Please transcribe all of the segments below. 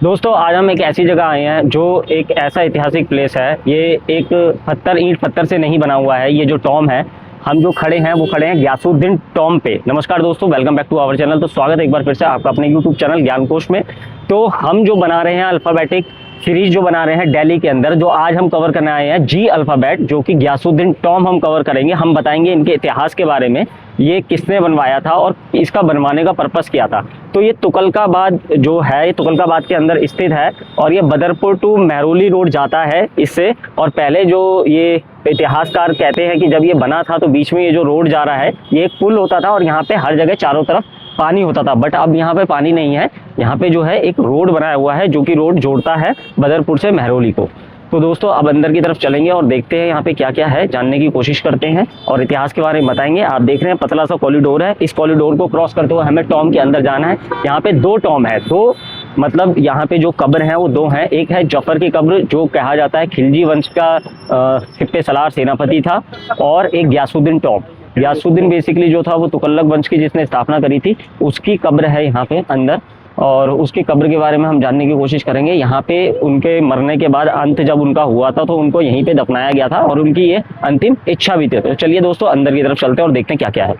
दोस्तों आज हम एक ऐसी जगह आए हैं जो एक ऐसा ऐतिहासिक प्लेस है। ये एक ईंट पत्थर से नहीं बना हुआ है। ये जो टॉम है, हम जो खड़े हैं वो खड़े हैं गयासुद्दीन टॉम पे। नमस्कार दोस्तों, welcome back to our channel. तो स्वागत है एक बार फिर से आपका अपने यूट्यूब चैनल ज्ञानकोश में। तो हम जो बना रहे हैं अल्फाबेटिक सीरीज जो बना रहे हैं दिल्ली के अंदर, जो आज हम कवर करने आए हैं जी अल्फाबेट, जो कि गयासुद्दीन टॉम हम कवर करेंगे। हम बताएंगे इनके इतिहास के बारे में, ये किसने बनवाया था और इसका बनवाने का पर्पस क्या था। तो ये तुगलकाबाद जो है, ये तुगलकाबाद के अंदर स्थित है और ये बदरपुर टू मेहरौली रोड जाता है इससे। और पहले जो ये इतिहासकार कहते हैं कि जब ये बना था तो बीच में ये जो रोड जा रहा है ये एक पुल होता था और यहाँ पे हर जगह चारों तरफ पानी होता था। बट अब यहाँ पे पानी नहीं है, यहाँ पे जो है एक रोड बनाया हुआ है जो कि रोड जोड़ता है बदरपुर से मेहरौली को। तो दोस्तों अब अंदर की तरफ चलेंगे और देखते हैं यहाँ पे क्या क्या है, जानने की कोशिश करते हैं और इतिहास के बारे में बताएंगे। आप देख रहे हैं पतला सा कॉरिडोर है, इस कॉरिडोर को क्रॉस करते हुए हमें टॉम के अंदर जाना है। यहाँ पे दो टॉम है, दो मतलब यहाँ पे जो कब्र है वो दो हैं। एक है जफर की कब्र जो कहा जाता है खिलजी वंश का सिपह सलार सेनापति था, और एक गयासुद्दीन टॉम। गयासुद्दीन बेसिकली जो था वो तुगलक वंश की जिसने स्थापना करी थी, उसकी कब्र है यहाँ पे अंदर, और उसकी कब्र के बारे में हम जानने की कोशिश करेंगे। यहाँ पे उनके मरने के बाद अंत जब उनका हुआ था तो उनको यहीं पे दफनाया गया था और उनकी ये अंतिम इच्छा भी थी। तो चलिए दोस्तों अंदर की तरफ चलते हैं और देखते हैं क्या क्या है।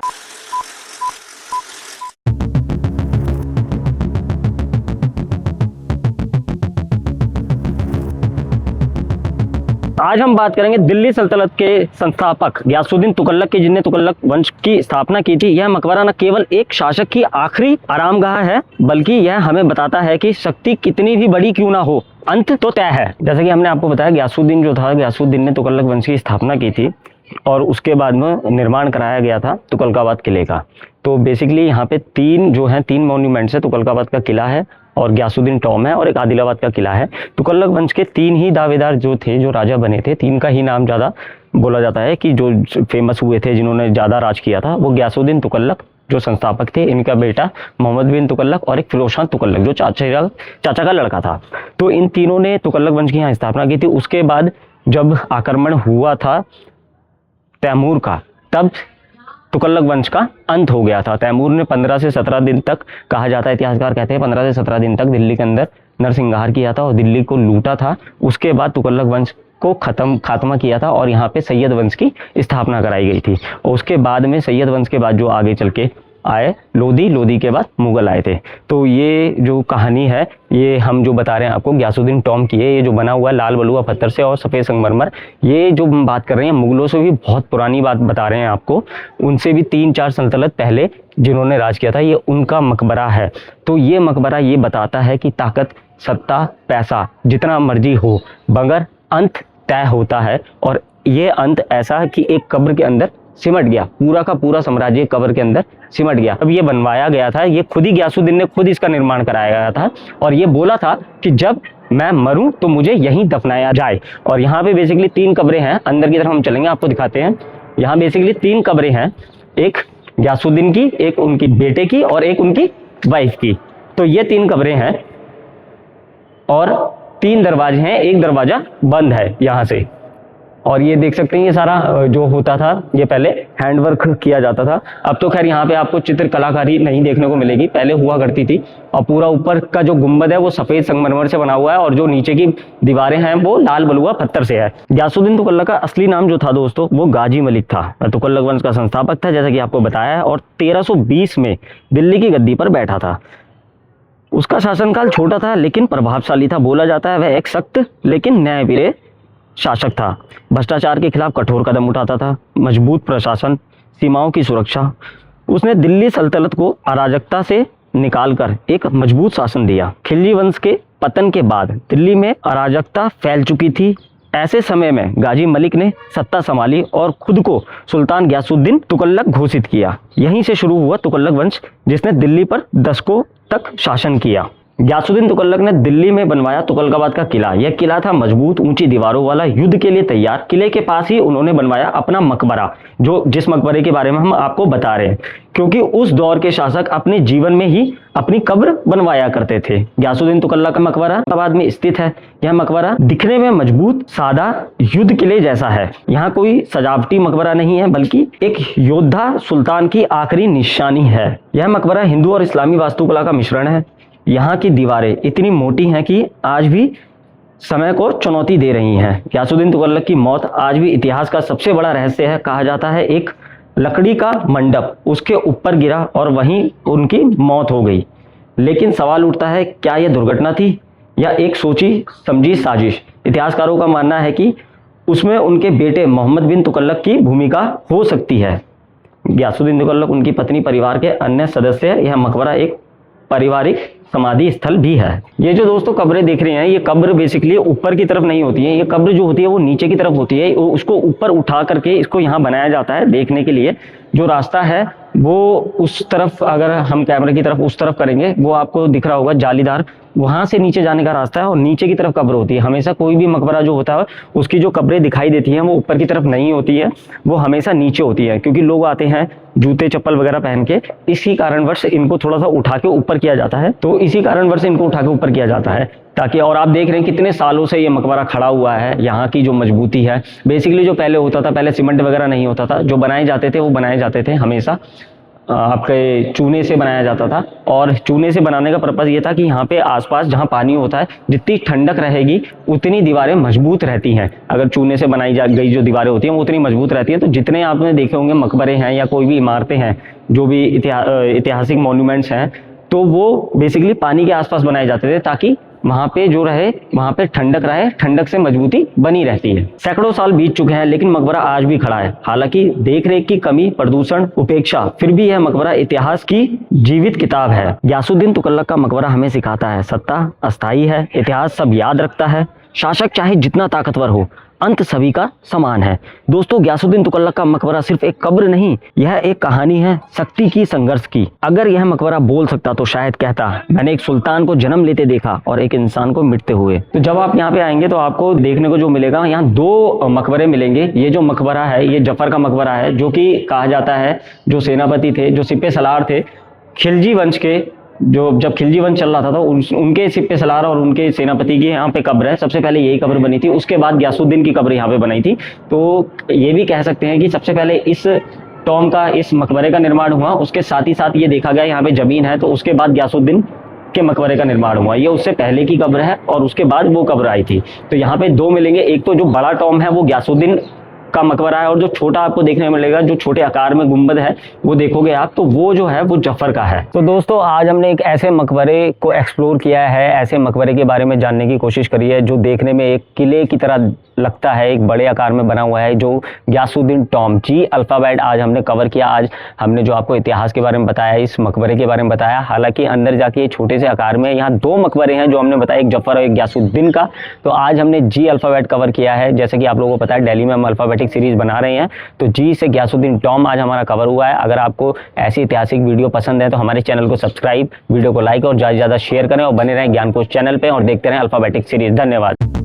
आज हम बात करेंगे दिल्ली सल्तनत के संस्थापक गयासुद्दीन तुगलक के, जिन्हें तुगलक वंश की स्थापना की थी। यह मकबरा न केवल एक शासक की आखिरी आरामगाह है, बल्कि यह हमें बताता है कि शक्ति कितनी भी बड़ी क्यों ना हो, अंत तो तय है। जैसे कि हमने आपको बताया गयासुद्दीन जो था, गयासुद्दीन ने तुगलक वंश की स्थापना की थी और उसके बाद में निर्माण कराया गया था तुगलकाबाद किले का। तो बेसिकली यहाँ पे तीन मॉन्यूमेंट्स है। तुगलकाबाद का किला है और गयासुद्दीन टॉम है और एक आदिलाबाद का किला है। तुगलक वंश के तीन ही दावेदार जो थे, जो राजा बने थे, तीन का ही नाम ज़्यादा बोला जाता है कि जो फेमस हुए थे, जिन्होंने ज़्यादा राज किया था, वो गयासुद्दीन तुगलक जो संस्थापक थे, इनका बेटा मोहम्मद बिन तुगलक और एक फिरोज खान तुगलक जो चाचा का लड़का था। तो इन तीनों ने तुगलक वंश की यहाँ स्थापना की थी। उसके बाद जब आक्रमण हुआ था तैमूर का, तब तुगलक वंश का अंत हो गया था। तैमूर ने 15 से 17 दिन तक, कहा जाता है, इतिहासकार कहते हैं 15 से 17 दिन तक दिल्ली के अंदर नरसंहार किया था और दिल्ली को लूटा था। उसके बाद तुगलक वंश को खात्मा किया था और यहाँ पे सैयद वंश की स्थापना कराई गई थी। और उसके बाद में सैयद वंश के बाद जो आगे चल के आए लोधी के बाद मुगल आए थे। तो ये जो कहानी है ये हम जो बता रहे हैं आपको गयासुद्दीन टॉम की है। ये जो बना हुआ है लाल बलुआ पत्थर से और सफ़ेद संगमरमर, ये जो हम बात कर रहे हैं मुगलों से भी बहुत पुरानी बात बता रहे हैं आपको, उनसे भी 3-4 सल्तनत पहले जिन्होंने राज किया था, ये उनका मकबरा है। तो ये मकबरा ये बताता है कि ताकत, सत्ता, पैसा जितना मर्जी हो, मगर अंत तय होता है। और ये अंत ऐसा है कि एक कब्र के अंदर सिमट गया, पूरा का पूरा साम्राज्य कब्र के अंदर सिमट गया। अब ये बनवाया गया था, ये खुद ही गयासुद्दीन ने खुद इसका निर्माण कराया गया था और ये बोला था कि जब मैं मरूं तो मुझे यहीं दफनाया जाए। और यहाँ पे बेसिकली 3 कब्रें हैं। अंदर की तरफ हम चलेंगे, आपको दिखाते हैं। यहाँ बेसिकली 3 कब्रें हैं, एक गयासुद्दीन की, एक उनकी बेटे की और एक उनकी वाइफ की। तो ये 3 कब्रें हैं और 3 दरवाजे हैं, एक दरवाजा बंद है यहाँ से। और ये देख सकते हैं, ये सारा जो होता था ये पहले हैंडवर्क किया जाता था। अब तो खैर यहाँ पे आपको चित्र कलाकारी नहीं देखने को मिलेगी, पहले हुआ करती थी। और पूरा ऊपर का जो गुंबद है वो सफेद संगमरमर से बना हुआ है और जो नीचे की दीवारें हैं वो लाल बलुआ पत्थर से है। गयासुद्दीन तुगलक का असली नाम जो था दोस्तों वो गाजी मलिक था। तुगलक वंश का संस्थापक था जैसा कि आपको बताया है, और 1320 में दिल्ली की गद्दी पर बैठा था। उसका शासनकाल छोटा था लेकिन प्रभावशाली था। बोला जाता है वह एक सख्त लेकिन न्यायप्रिय शासक था। भ्रष्टाचार के खिलाफ कठोर कदम उठाता था, मजबूत प्रशासन, सीमाओं की सुरक्षा। उसने दिल्ली सल्तनत को अराजकता से निकालकर एक मजबूत शासन दिया। खिलजी वंश के पतन के बाद दिल्ली में अराजकता फैल चुकी थी। ऐसे समय में गाजी मलिक ने सत्ता संभाली और खुद को सुल्तान गयासुद्दीन तुगलक घोषित किया। यहीं से शुरू हुआ तुगलक वंश, जिसने दिल्ली पर दशकों तक शासन किया। गयासुद्दीन तुगलक ने दिल्ली में बनवाया तुगलकाबाद का किला। यह किला था मजबूत ऊंची दीवारों वाला, युद्ध के लिए तैयार। किले के पास ही उन्होंने बनवाया अपना मकबरा, जो जिस मकबरे के बारे में हम आपको बता रहे हैं, क्योंकि उस दौर के शासक अपने जीवन में ही अपनी कब्र बनवाया करते थे। गयासुद्दीन तुगलक का मकबरा इलाहाबाद में स्थित है। यह मकबरा दिखने में मजबूत, सादा, युद्ध किले जैसा है। यहाँ कोई सजावटी मकबरा नहीं है, बल्कि एक योद्धा सुल्तान की आखिरी निशानी है। यह मकबरा हिंदू और इस्लामी वास्तुकला का मिश्रण है। यहाँ की दीवारें इतनी मोटी हैं कि आज भी समय को चुनौती दे रही हैं। गयासुद्दीन तुगलक की मौत आज भी इतिहास का सबसे बड़ा रहस्य है। कहा जाता है एक लकड़ी का मंडप उसके ऊपर गिरा और वहीं उनकी मौत हो गई। लेकिन सवाल उठता है, क्या यह दुर्घटना थी या एक सोची समझी साजिश? इतिहासकारों का मानना है कि उसमें उनके बेटे मोहम्मद बिन तुगलक की भूमिका हो सकती है। गयासुद्दीन तुगलक, उनकी पत्नी, परिवार के अन्य सदस्य, यह मकबरा एक पारिवारिक समाधि स्थल भी है। ये जो दोस्तों कब्रें देख रहे हैं, ये कब्र बेसिकली ऊपर की तरफ नहीं होती है। ये कब्र जो होती है वो नीचे की तरफ होती है। उसको ऊपर उठा करके इसको यहाँ बनाया जाता है देखने के लिए। जो रास्ता है वो उस तरफ, अगर हम कैमरे की तरफ उस तरफ करेंगे, वो आपको दिख रहा होगा जालीदार, वहां से नीचे जाने का रास्ता है और नीचे की तरफ कब्र होती है। हमेशा कोई भी मकबरा जो होता है उसकी जो कब्रें दिखाई देती हैं वो ऊपर की तरफ नहीं होती है, वो हमेशा नीचे होती है, क्योंकि लोग आते हैं जूते चप्पल वगैरह पहन के। इसी कारणवश इनको थोड़ा सा उठा के ऊपर किया जाता है। तो इसी कारणवश इनको उठा के ऊपर किया जाता है ताकि, और आप देख रहे हैं कितने सालों से ये मकबरा खड़ा हुआ है। यहाँ की जो मजबूती है, बेसिकली जो पहले होता था, पहले सीमेंट वगैरह नहीं होता था, जो बनाए जाते थे वो बनाए जाते थे हमेशा आपके चूने से बनाया जाता था। और चूने से बनाने का पर्पज़ ये था कि यहाँ पे आसपास जहाँ पानी होता है, जितनी ठंडक रहेगी उतनी दीवारें मजबूत रहती हैं। अगर चूने से बनाई जा गई जो दीवारें होती हैं वो उतनी मजबूत रहती हैं। तो जितने आपने देखे होंगे मकबरे हैं या कोई भी इमारतें हैं, जो भी ऐतिहासिक मॉन्यूमेंट्स हैं, तो वो बेसिकली पानी के आसपास बनाए जाते थे ताकि वहां पे जो रहे, वहां पे ठंडक रहे, ठंडक से मजबूती बनी रहती है। सैकड़ों साल बीत चुके हैं लेकिन मकबरा आज भी खड़ा है। हालांकि देख रेख की कमी, प्रदूषण, उपेक्षा, फिर भी यह मकबरा इतिहास की जीवित किताब है। गयासुद्दीन तुगलक का मकबरा हमें सिखाता है सत्ता अस्थायी है, इतिहास सब याद रखता है, शासक चाहे जितना ताकतवर हो, अंत सभी का समान है। दोस्तों, गयासुद्दीन तुगलक का मकबरा सिर्फ एक कब्र नहीं, यह एक कहानी है शक्ति की, संघर्ष की। अगर यह मकबरा बोल सकता तो शायद कहता, मैंने एक सुल्तान को जन्म लेते देखा और एक इंसान को मिटते हुए। तो जब आप यहाँ पे आएंगे तो आपको देखने को जो मिलेगा, यहाँ दो मकबरे मिलेंगे। ये जो मकबरा है ये जफर का मकबरा है, जो कि कहा जाता है जो सेनापति थे, जो सिपह सलार थे खिलजी वंश के, जब खिलजी वंश चल रहा था तो उनके सिपह सलार और उनके सेनापति की यहाँ पे कब्र है। सबसे पहले यही कब्र बनी थी, उसके बाद गयासुद्दीन की कब्र यहाँ पे बनाई थी। तो ये भी कह सकते हैं कि सबसे पहले इस टॉम का, इस मकबरे का निर्माण हुआ, उसके साथ ही साथ ये देखा गया यहाँ पे जमीन है, तो उसके बाद गयासुद्दीन के मकबरे का निर्माण हुआ। ये उससे पहले की कब्र है और उसके बाद वो कब्र आई थी। तो यहाँ पे दो मिलेंगे, एक तो जो बड़ा टॉम है वो गयासुद्दीन का मकबरा है, और जो छोटा आपको देखने को मिलेगा, जो छोटे आकार में गुंबद है वो देखोगे आप, तो वो जो है वो जफर का है। तो दोस्तों, आज हमने एक ऐसे मकबरे को एक्सप्लोर किया है, ऐसे मकबरे के बारे में जानने की कोशिश करी है जो देखने में एक किले की तरह लगता है, एक बड़े आकार में बना हुआ है, जो गयासुद्दीन टॉम जी अल्फाबेट आज हमने कवर किया। आज हमने जो आपको इतिहास के बारे में बताया, इस मकबरे के बारे में बताया। हालांकि अंदर जाके ये छोटे से आकार में, यहाँ दो मकबरे हैं जो हमने बताया, एक जफर और एक गयासुद्दीन का। तो आज हमने जी अल्फाबेट कवर किया है। जैसे कि आप लोगों को पता है, दिल्ली में हम अल्फाबेटिक सीरीज बना रहे हैं, तो जी से गयासुद्दीन टॉम आज हमारा कवर हुआ है। अगर आपको ऐसी ऐतिहासिक वीडियो पसंद है तो हमारे चैनल को सब्सक्राइब, वीडियो को लाइक और ज़्यादा से ज़्यादा शेयर करें और बने रहें ज्ञानकोश चैनल पे और देखते रहें अल्फाबेटिक सीरीज। धन्यवाद।